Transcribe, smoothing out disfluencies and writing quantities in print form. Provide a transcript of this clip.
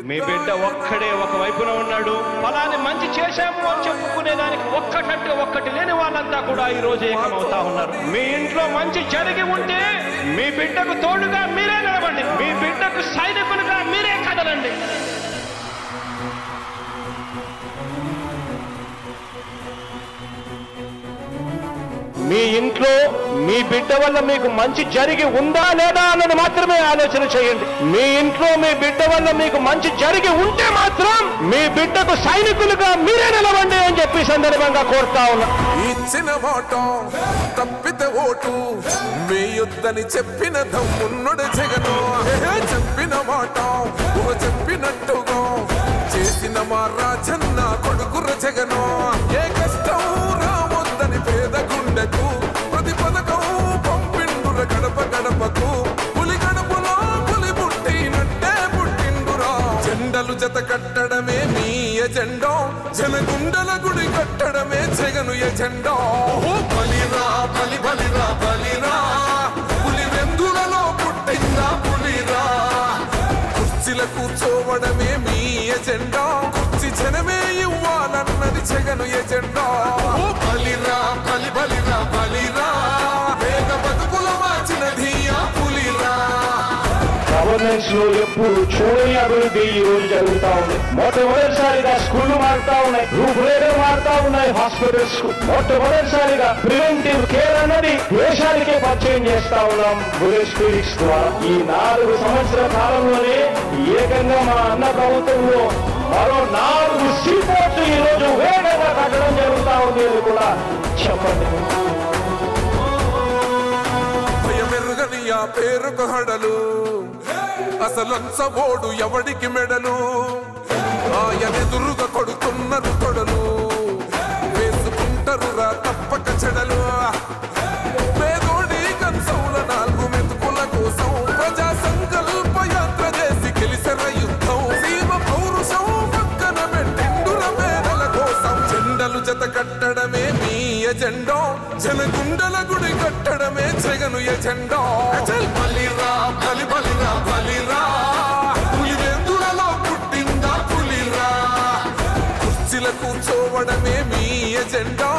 మీ బిడ్డ ఒక్కడే ఒక వైపున ఉన్నాడు. ఫలాన్ని మంచి చేశాము అని చెప్పుకునేదానికి ఒక్కటంటే ఒక్కటి లేని వాళ్ళంతా కూడా ఈ రోజు ఏకమవుతా ఉన్నారు. మీ ఇంట్లో మంచి జరిగి ఉంటే మీ బిడ్డకు తోడుగా మీరే నిలబండి. మీ బిడ్డకు సైనికులుగా మీరే కదలండి. మీ ఇంట్లో మీ బిడ్డ వల్ల మీకు మంచి జరిగి ఉందా లేదా అన్నది మాత్రమే ఆలోచన చేయండి. మీ ఇంట్లో మీ బిడ్డ వల్ల మీకు మంచి జరిగి ఉంటే మాత్రం మీ బిడ్డకు సైనికులుగా మీరే నిలవండి అని చెప్పి సందర్భంగా కోరుతా ఉన్నా. ఇచ్చిన మాట తప్పితే ఓటు వేయొద్దని చెప్పిన దమ్మున్నడు జగను. చెప్పిన మాట చెప్పినట్టుగా చేసిన మా రాజన్న కొడుకుర జగను. ఏ కష్టం రావద్దని పేద గుండెకు ప్రతి పథకం పంపిండుర గడప గడపకు. పులి గడపలో పులి పుట్టినట్టే పుట్టిండురా. జెండలు జత కట్టడమే మీ ఎజెండా, జనగుండల గుడి కట్టడమే జగను ఎజెండా. బలిరా బలి బలిరా బలిరా, పులి వెందులలో పుట్టిందా పులిరా. కుర్చీల కూర్చోవడమే మీ ఎజెండా, కుర్చీ జనమే ఇవ్వాలన్నది జగను ఎజెండా. బలిరా బలి బలిరా బలిరా, వేగ బతుకుల మార్చినది ఆ పులిరా. గవర్నెన్స్ లో ఎప్పుడు చూడని అభివృద్ధి ఈ రోజు జరుగుతా ఉంది. మొట్టమొదటిసారిగా స్కూళ్లు మారుతా ఉన్నాయి, రూపురేఖలు మారుతా ఉన్నాయి. హాస్పిటల్స్ కు మొట్టమొదటిసారిగా ప్రివెంటివ్ కేర్ అన్నది దేశానికే పరిచయం చేస్తా ఉన్నాం బుల్లెట్ క్లినిక్స్ ద్వారా. ఈ 4 సంవత్సరాల కాలంలోనే ఏకంగా మా అన్న ప్రభుత్వంలో మరో 4 సీపోర్ట్స్ ఈ రోజు వేగంగా కట్టడం జరుగుతా ఉంది అని కూడా చెప్పండి. భయమెరుగని ఆ పేరుకు హడలు, అసలంచబోడు ఎవడికి మెడలు. ఆయనెదురుగా కొడుతున్నారు తొడలు, వేసుకుంటారు రా తప్పక చెడలు. పేదోడి కన్సౌల 4 మెతుకుల కోసం ప్రజా సంకల్ప యాత్ర చేసి గెలిసిన యుద్ధం. సీమ పౌరుషం పక్కన పెట్టిండుర పేదల కోసం. జెండలు జత కట్టడమే మీ ఎజెండా, జనగుండల గుడి కట్టడమే జగను ఎజెండా. బలిరా బలి బలిరా బలిరా, పులి వెందులలో పుట్టిందా పులిరా. కుర్చీల కూర్చోవడమే మీ ఎజెండా,